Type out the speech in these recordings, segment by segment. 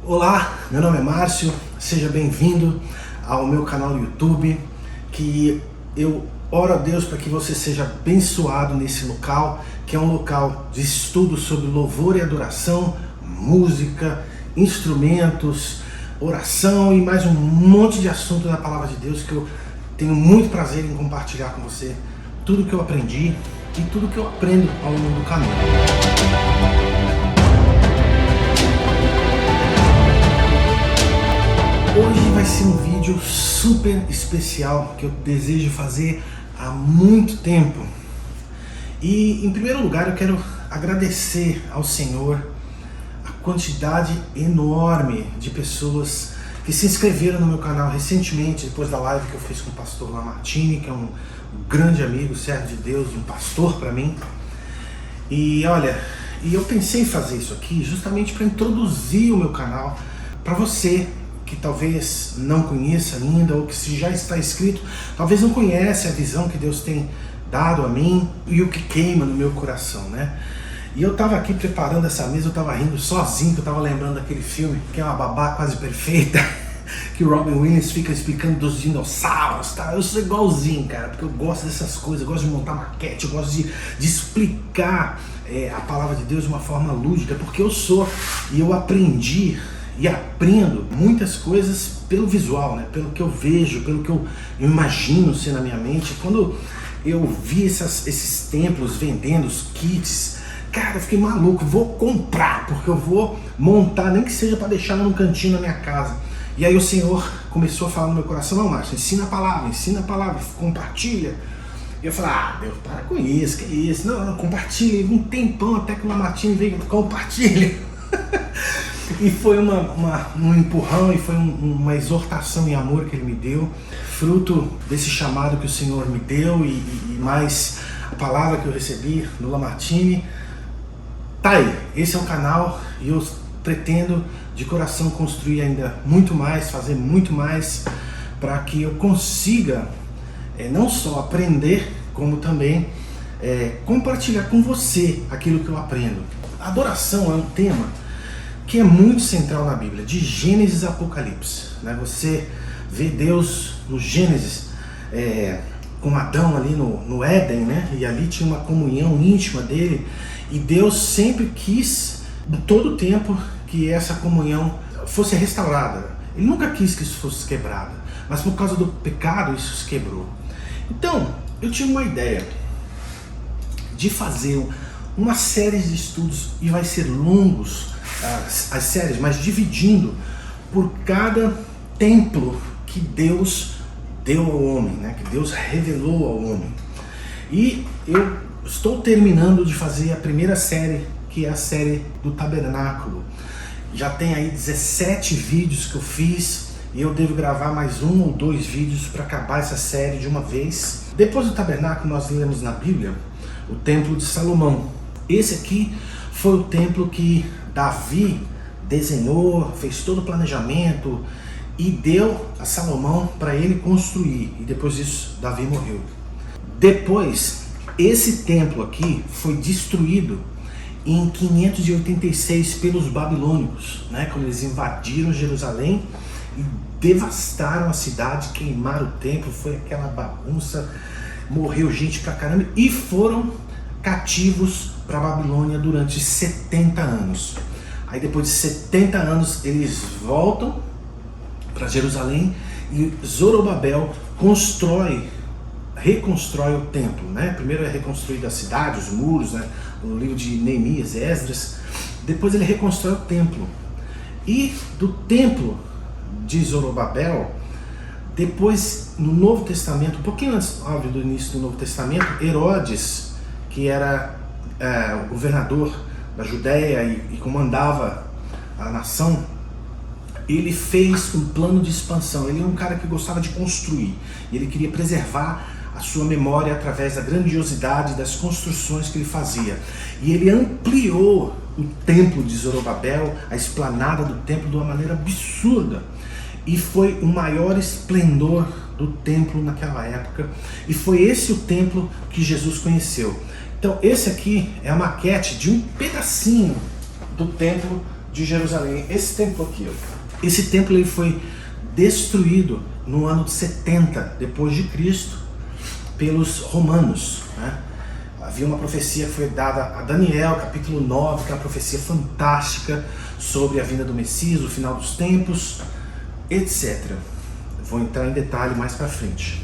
Olá, meu nome é Márcio, seja bem-vindo ao meu canal no YouTube, que eu oro a Deus para que você seja abençoado nesse local, que é um local de estudo sobre louvor e adoração, música, instrumentos, oração e mais um monte de assunto da Palavra de Deus que eu tenho muito prazer em compartilhar com você tudo que eu aprendi e tudo que eu aprendo ao longo do caminho. Hoje vai ser um vídeo super especial que eu desejo fazer há muito tempo. E em primeiro lugar eu quero agradecer ao Senhor a quantidade enorme de pessoas que se inscreveram no meu canal recentemente, depois da live que eu fiz com o pastor Lamartine, que é um grande amigo, servo de Deus, um pastor para mim. E olha, eu pensei em fazer isso aqui justamente para introduzir o meu canal para você que talvez não conheça ainda, ou que se já está inscrito, talvez não conhece a visão que Deus tem dado a mim e o que queima no meu coração, né? E eu estava aqui preparando essa mesa, eu estava rindo sozinho, que eu estava lembrando daquele filme, que é Uma Babá Quase Perfeita, que o Robin Williams fica explicando dos dinossauros, tá? Eu sou igualzinho, cara, porque eu gosto dessas coisas, eu gosto de montar maquete, eu gosto de explicar a palavra de Deus de uma forma lúdica, porque eu sou, e eu aprendi e aprendo muitas coisas pelo visual, né? Pelo que eu vejo, pelo que eu imagino ser na minha mente. Quando eu vi esses templos vendendo os kits, cara, eu fiquei maluco, vou comprar, porque eu vou montar, nem que seja para deixar num cantinho na minha casa. E aí o Senhor começou a falar no meu coração: não, Márcio, ensina a palavra, compartilha. E eu falei: Deus, para com isso, que isso? Não, compartilha. Um tempão até que o Lamartine veio, compartilha. E foi um empurrão e foi uma exortação em amor que ele me deu, fruto desse chamado que o Senhor me deu e mais a palavra que eu recebi no Lamartine. Tá aí, esse é o canal e eu pretendo de coração construir ainda muito mais, fazer muito mais para que eu consiga não só aprender, como também compartilhar com você aquilo que eu aprendo. A adoração é um tema que é muito central na Bíblia, de Gênesis a Apocalipse, né? Você vê Deus no Gênesis com Adão ali no Éden, né? E ali tinha uma comunhão íntima dele, e Deus sempre quis, em todo o tempo, que essa comunhão fosse restaurada. Ele nunca quis que isso fosse quebrado, mas por causa do pecado isso se quebrou. Então, eu tinha uma ideia de fazer uma série de estudos, e vai ser longos as séries, mas dividindo por cada templo que Deus deu ao homem, né? Que Deus revelou ao homem. E eu estou terminando de fazer a primeira série, que é a série do Tabernáculo. Já tem aí 17 vídeos que eu fiz, e eu devo gravar mais 1 ou 2 vídeos para acabar essa série de uma vez. Depois do Tabernáculo nós lemos na Bíblia o Templo de Salomão. Esse aqui foi o templo que Davi desenhou, fez todo o planejamento e deu a Salomão para ele construir. E depois disso, Davi morreu. Depois, esse templo aqui foi destruído em 586 pelos babilônicos, né? Quando eles invadiram Jerusalém e devastaram a cidade, queimaram o templo, foi aquela bagunça, morreu gente pra caramba e foram cativos para a Babilônia durante 70 anos. Aí depois de 70 anos eles voltam para Jerusalém e Zorobabel reconstrói o templo, né? Primeiro é reconstruída a cidade, os muros, né? No livro de Neemias, Esdras. Depois ele reconstrói o templo. E do templo de Zorobabel, depois no Novo Testamento, um pouquinho antes, óbvio, do início do Novo Testamento, Herodes, que era o governador da Judéia e comandava a nação, ele fez um plano de expansão. Ele é um cara que gostava de construir, e ele queria preservar a sua memória através da grandiosidade das construções que ele fazia. E ele ampliou o templo de Zorobabel, a esplanada do templo, de uma maneira absurda. E foi o maior esplendor do templo naquela época. E foi esse o templo que Jesus conheceu. Então esse aqui é a maquete de um pedacinho do templo de Jerusalém, esse templo aqui, ó. Esse templo ele foi destruído no ano de 70 depois de Cristo pelos romanos, né? Havia uma profecia que foi dada a Daniel, capítulo 9, que é uma profecia fantástica sobre a vinda do Messias, o final dos tempos, etc. Vou entrar em detalhe mais para frente.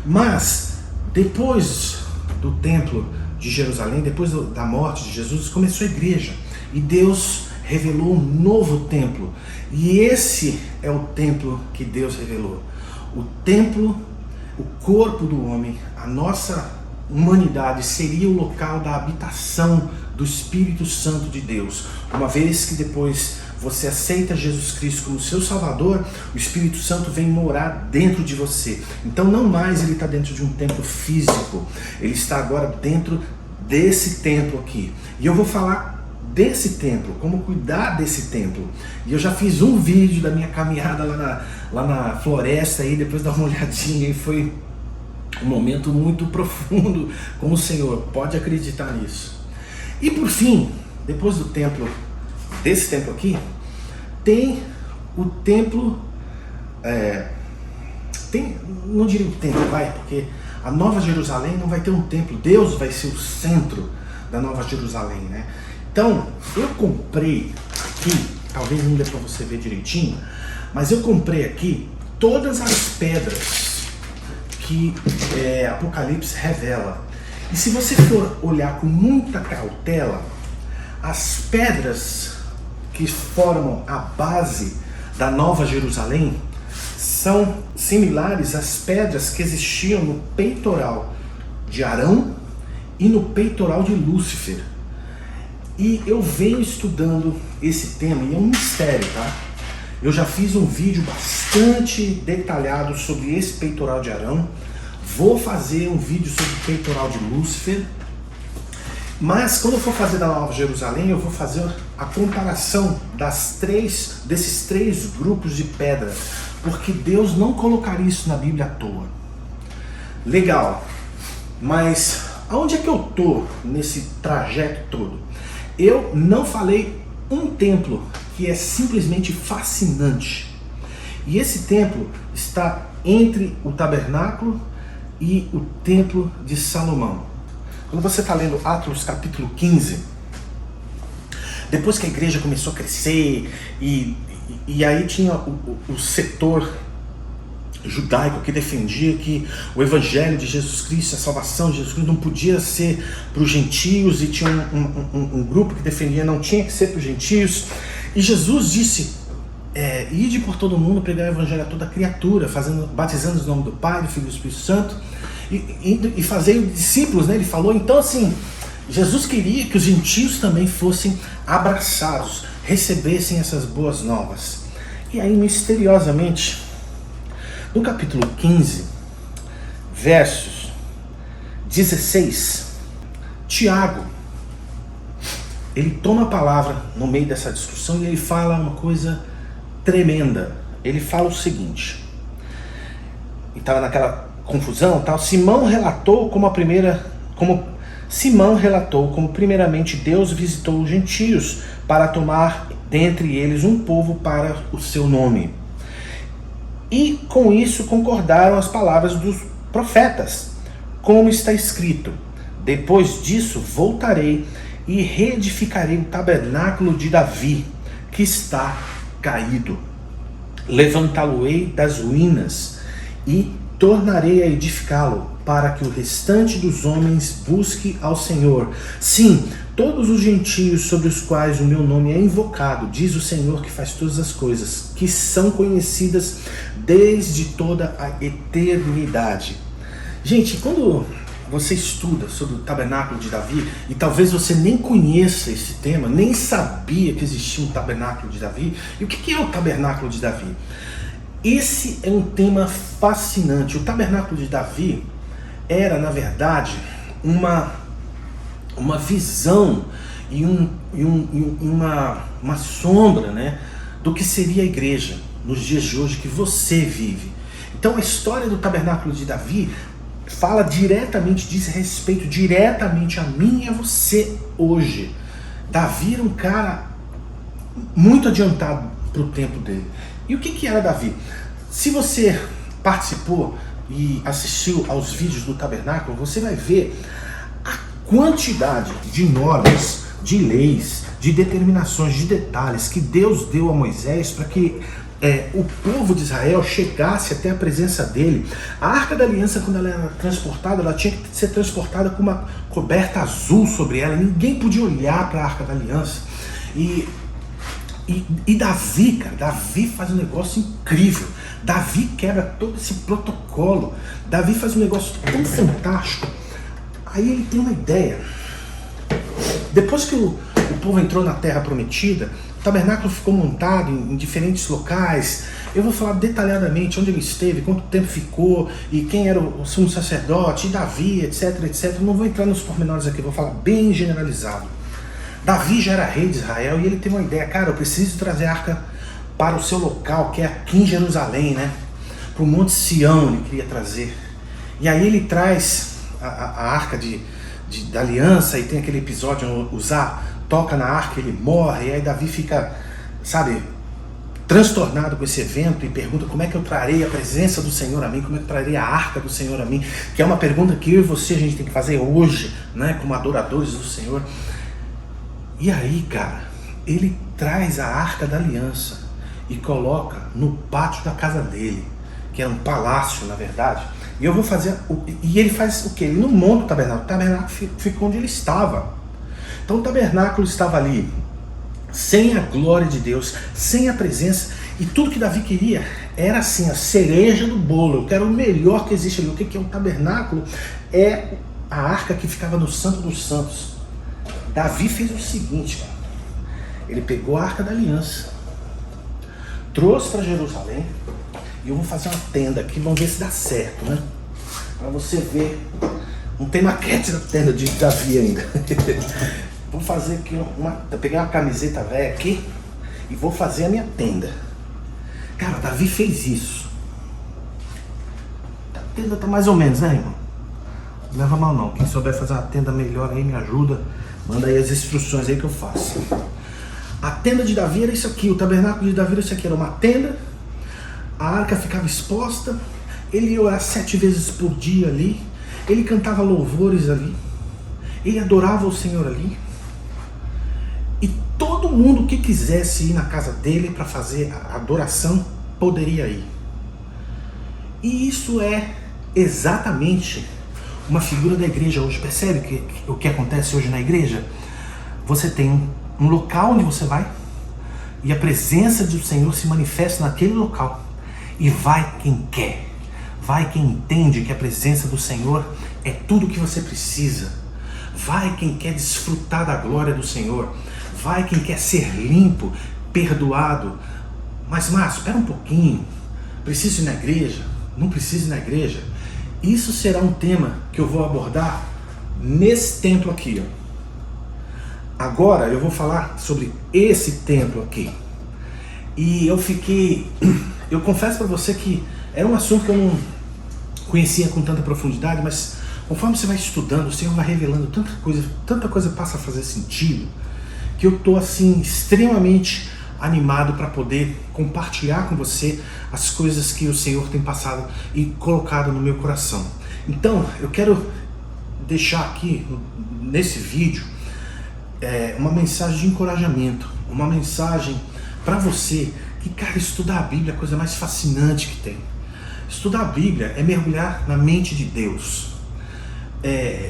Mas, depois do templo de Jerusalém, depois da morte de Jesus, começou a igreja. E Deus revelou um novo templo. E esse é o templo que Deus revelou. O templo, o corpo do homem, a nossa humanidade seria o local da habitação do Espírito Santo de Deus. Uma vez que depois você aceita Jesus Cristo como seu Salvador, o Espírito Santo vem morar dentro de você. Então não mais ele está dentro de um templo físico, ele está agora dentro desse templo aqui. E eu vou falar desse templo, como cuidar desse templo. E eu já fiz um vídeo da minha caminhada lá na floresta, aí depois dá uma olhadinha, e foi um momento muito profundo com o Senhor, pode acreditar nisso. E por fim, depois do templo, desse templo aqui, tem o templo, não diria o templo, porque a Nova Jerusalém não vai ter um templo, Deus vai ser o centro da Nova Jerusalém, né? Então, eu comprei aqui, talvez não dê para você ver direitinho, mas eu comprei aqui todas as pedras que Apocalipse revela. E se você for olhar com muita cautela, as pedras que formam a base da Nova Jerusalém são similares às pedras que existiam no peitoral de Arão e no peitoral de Lúcifer. E eu venho estudando esse tema, e é um mistério, tá? Eu já fiz um vídeo bastante detalhado sobre esse peitoral de Arão. Vou fazer um vídeo sobre o peitoral de Lúcifer. Mas quando eu for fazer da Nova Jerusalém, eu vou fazer a comparação desses três grupos de pedra. Porque Deus não colocaria isso na Bíblia à toa. Legal. Mas aonde é que eu estou nesse trajeto todo? Eu não falei um templo que é simplesmente fascinante. E esse templo está entre o tabernáculo e o templo de Salomão. Quando você está lendo Atos capítulo 15, depois que a igreja começou a crescer, e aí tinha o setor judaico que defendia que o evangelho de Jesus Cristo, a salvação de Jesus Cristo não podia ser para os gentios, e tinha um grupo que defendia não tinha que ser para os gentios, e Jesus disse: ide por todo mundo, pregar o evangelho a toda criatura, batizando o nome do Pai, do Filho e do Espírito Santo, e fazer discípulos, né? Ele falou. Então assim, Jesus queria que os gentios também fossem abraçados, recebessem essas boas novas. E aí, misteriosamente, no capítulo 15, versos 16, Tiago, ele toma a palavra no meio dessa discussão e ele fala uma coisa tremenda. Ele fala o seguinte, e estava naquela confusão, tal. Simão relatou como primeiramente Deus visitou os gentios para tomar dentre eles um povo para o seu nome. E com isso concordaram as palavras dos profetas, como está escrito: depois disso voltarei e reedificarei o tabernáculo de Davi, que está caído. Levantá-lo-ei das ruínas e tornarei a edificá-lo, para que o restante dos homens busque ao Senhor. Sim, todos os gentios sobre os quais o meu nome é invocado, diz o Senhor que faz todas as coisas, que são conhecidas desde toda a eternidade. Gente, quando você estuda sobre o tabernáculo de Davi, e talvez você nem conheça esse tema, nem sabia que existia um tabernáculo de Davi. E o que é o tabernáculo de Davi? Esse é um tema fascinante. O tabernáculo de Davi era, na verdade, uma visão e uma sombra, né, do que seria a igreja nos dias de hoje que você vive. Então a história do tabernáculo de Davi fala diretamente, diz respeito diretamente a mim e a você hoje. Davi era um cara muito adiantado para o tempo dele. E o que era Davi? Se você participou e assistiu aos vídeos do tabernáculo, você vai ver a quantidade de normas, de leis, de determinações, de detalhes que Deus deu a Moisés para que o povo de Israel chegasse até a presença dele. A Arca da Aliança, quando ela era transportada, ela tinha que ser transportada com uma coberta azul sobre ela. Ninguém podia olhar para a Arca da Aliança. E Davi, cara, Davi faz um negócio incrível. Davi quebra todo esse protocolo. Davi faz um negócio tão fantástico. Aí ele tem uma ideia. Depois que o povo entrou na Terra Prometida, o tabernáculo ficou montado em diferentes locais. Eu vou falar detalhadamente onde ele esteve, quanto tempo ficou, e quem era o sumo sacerdote, e Davi, etc, etc. Não vou entrar nos pormenores aqui, vou falar bem generalizado. Davi já era rei de Israel e ele teve uma ideia. Cara, eu preciso trazer a arca para o seu local, que é aqui em Jerusalém, né? Para o Monte Sião ele queria trazer. E aí ele traz a arca da aliança, e tem aquele episódio onde Uzá toca na arca, ele morre, e aí Davi fica, sabe, transtornado com esse evento e pergunta como é que eu trarei a presença do Senhor a mim, como é que eu trarei a arca do Senhor a mim, que é uma pergunta que eu e você a gente tem que fazer hoje, né, como adoradores do Senhor. E aí, cara, ele traz a Arca da Aliança e coloca no pátio da casa dele, que era um palácio, na verdade. E eu vou fazer. E ele faz o quê? Ele não monta o tabernáculo ficou onde ele estava. Então o tabernáculo estava ali, sem a glória de Deus, sem a presença, e tudo que Davi queria era assim, a cereja do bolo. Eu quero o melhor que existe ali. O que é um tabernáculo? É a arca que ficava no Santo dos Santos. Davi fez o seguinte, cara. Ele pegou a Arca da Aliança, trouxe para Jerusalém, e eu vou fazer uma tenda aqui, vamos ver se dá certo, né? Para você ver. Não tem maquete da tenda de Davi ainda. Vou fazer aqui eu peguei uma camiseta velha aqui e vou fazer a minha tenda. Cara, Davi fez isso. A tenda tá mais ou menos, né, irmão? Não leva mal não. Quem souber fazer uma tenda melhor aí, me ajuda. Manda aí as instruções aí que eu faço. A tenda de Davi era isso aqui, o tabernáculo de Davi era isso aqui, era uma tenda, a arca ficava exposta, ele ia orar 7 vezes por dia ali, ele cantava louvores ali, ele adorava o Senhor ali, e todo mundo que quisesse ir na casa dele para fazer a adoração, poderia ir. E isso é exatamente uma figura da igreja hoje. Percebe o que acontece hoje na igreja? Você tem um local onde você vai e a presença do Senhor se manifesta naquele local, e vai quem quer, vai quem entende que a presença do Senhor é tudo o que você precisa, vai quem quer desfrutar da glória do Senhor, vai quem quer ser limpo, perdoado. Mas Márcio, espera um pouquinho, preciso ir na igreja? Não preciso ir na igreja? Isso será um tema que eu vou abordar nesse templo aqui, ó. Agora eu vou falar sobre esse templo aqui. E eu confesso para você que era um assunto que eu não conhecia com tanta profundidade, mas conforme você vai estudando, o Senhor vai revelando tanta coisa passa a fazer sentido, que eu estou assim extremamente animado para poder compartilhar com você as coisas que o Senhor tem passado e colocado no meu coração. Então eu quero deixar aqui nesse vídeo uma mensagem de encorajamento, uma mensagem para você que, cara, estudar a Bíblia é a coisa mais fascinante que tem. Estudar a Bíblia é mergulhar na mente de Deus.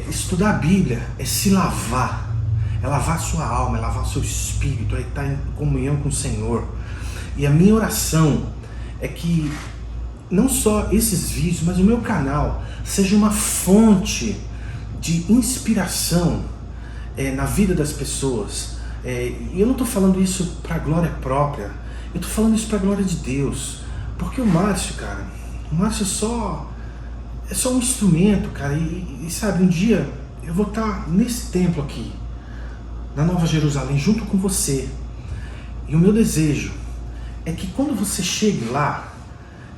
Estudar a Bíblia é se lavar, é lavar sua alma, é lavar seu espírito, é estar em comunhão com o Senhor. E a minha oração é que não só esses vídeos, mas o meu canal seja uma fonte de inspiração na vida das pessoas. E eu não estou falando isso para glória própria, eu estou falando isso para glória de Deus. Porque o Márcio, cara, o Márcio é só um instrumento, cara. E sabe, um dia eu vou estar nesse templo aqui, na Nova Jerusalém, junto com você. E o meu desejo é que quando você chegue lá,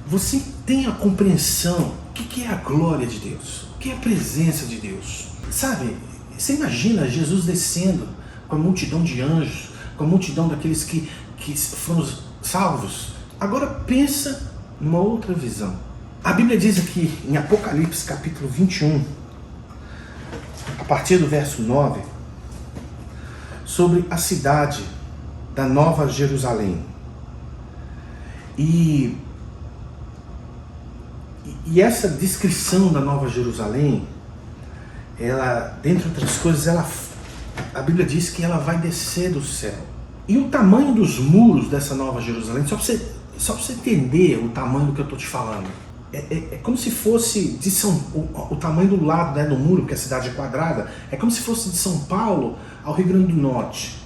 você tenha a compreensão o que é a glória de Deus, o que é a presença de Deus. Sabe, você imagina Jesus descendo com a multidão de anjos, com a multidão daqueles que foram salvos. Agora pensa numa outra visão. A Bíblia diz aqui em Apocalipse capítulo 21, a partir do verso 9, sobre a cidade da Nova Jerusalém. E essa descrição da Nova Jerusalém, ela, dentre outras coisas, a Bíblia diz que ela vai descer do céu. E o tamanho dos muros dessa Nova Jerusalém, só para você entender o tamanho do que eu estou te falando, é como se fosse o tamanho do lado, né, do muro, porque a cidade é quadrada, é como se fosse de São Paulo ao Rio Grande do Norte,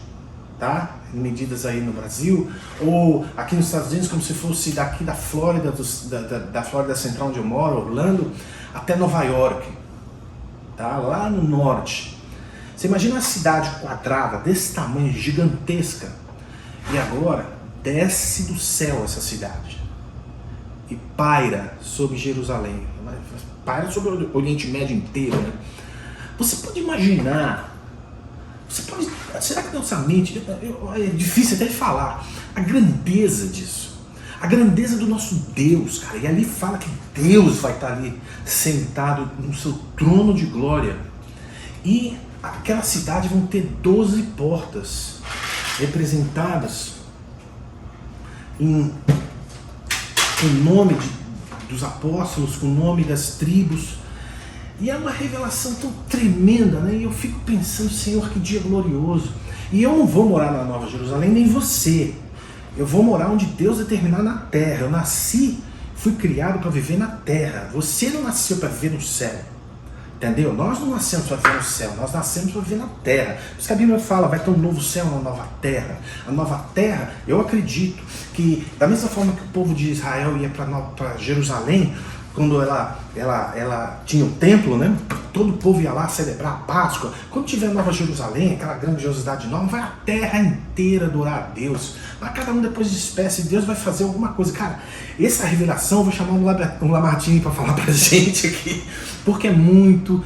tá? Em medidas aí no Brasil, ou aqui nos Estados Unidos, como se fosse daqui da Flórida, da Flórida Central, onde eu moro, Orlando, até Nova York, tá? Lá no norte. Você imagina uma cidade quadrada desse tamanho, gigantesca, e agora desce do céu essa cidade e paira sobre Jerusalém, paira sobre o Oriente Médio inteiro, né? Você pode imaginar, será que nossa mente, é difícil até de falar, a grandeza disso, a grandeza do nosso Deus, cara. E ali fala que Deus vai estar ali sentado no seu trono de glória, e aquela cidade vão ter 12 portas representadas com o nome dos apóstolos, com o nome das tribos. E é uma revelação tão tremenda, né? E eu fico pensando, Senhor, que dia glorioso. E eu não vou morar na Nova Jerusalém, nem você. Eu vou morar onde Deus determinar na terra. Eu nasci, fui criado para viver na terra. Você não nasceu para viver no céu. Entendeu? Nós não nascemos para viver no céu, nós nascemos para viver na terra. Por isso que a Bíblia fala, vai ter um novo céu, uma nova terra. A nova terra, eu acredito que, da mesma forma que o povo de Israel ia para Jerusalém, quando ela tinha o templo, né? Todo o povo ia lá celebrar a Páscoa. Quando tiver Nova Jerusalém, aquela grandiosidade nova, vai a terra inteira adorar a Deus. Mas cada um depois de espécie, Deus vai fazer alguma coisa. Cara, essa revelação, eu vou chamar um Lamartine para falar pra gente aqui, porque é muito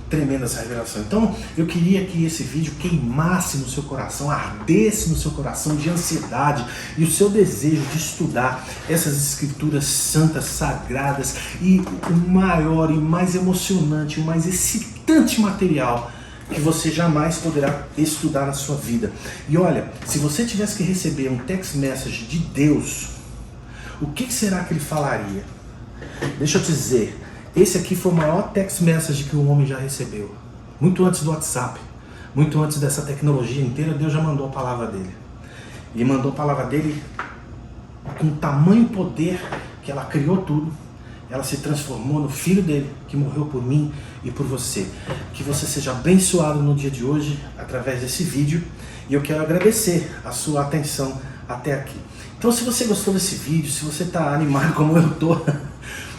tremenda essa revelação. Então, eu queria que esse vídeo queimasse no seu coração, ardesse no seu coração de ansiedade e o seu desejo de estudar essas escrituras santas, sagradas, e o maior e mais emocionante, o mais excitante material que você jamais poderá estudar na sua vida. E olha, se você tivesse que receber um text message de Deus, o que será que ele falaria? Deixa eu te dizer, esse aqui foi o maior text message que o homem já recebeu. Muito antes do WhatsApp, muito antes dessa tecnologia inteira, Deus já mandou a palavra dele. Ele mandou a palavra dele com tamanho poder que ela criou tudo. Ela se transformou no Filho dele, que morreu por mim e por você. Que você seja abençoado no dia de hoje, através desse vídeo. E eu quero agradecer a sua atenção até aqui. Então, se você gostou desse vídeo, se você está animado como eu estou,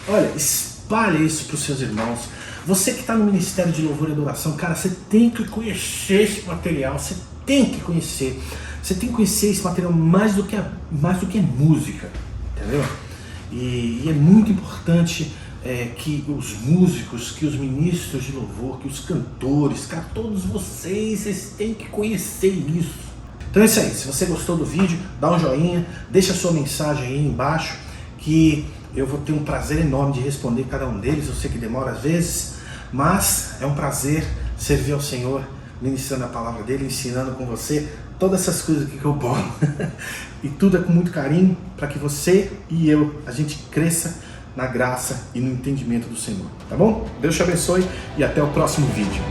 olha, espalhe isso para os seus irmãos. Você que está no Ministério de Louvor e Adoração, cara, você tem que conhecer esse material, você tem que conhecer. Você tem que conhecer esse material mais do que música, entendeu? E é muito importante que os músicos, que os ministros de louvor, que os cantores, cara, todos vocês têm que conhecer isso. Então é isso aí, se você gostou do vídeo, dá um joinha, deixa a sua mensagem aí embaixo, que eu vou ter um prazer enorme de responder cada um deles. Eu sei que demora às vezes, mas é um prazer servir ao Senhor, ministrando a palavra dele, ensinando com você todas essas coisas aqui que eu bolo. E tudo é com muito carinho, para que você e eu, a gente cresça na graça e no entendimento do Senhor. Tá bom? Deus te abençoe e até o próximo vídeo.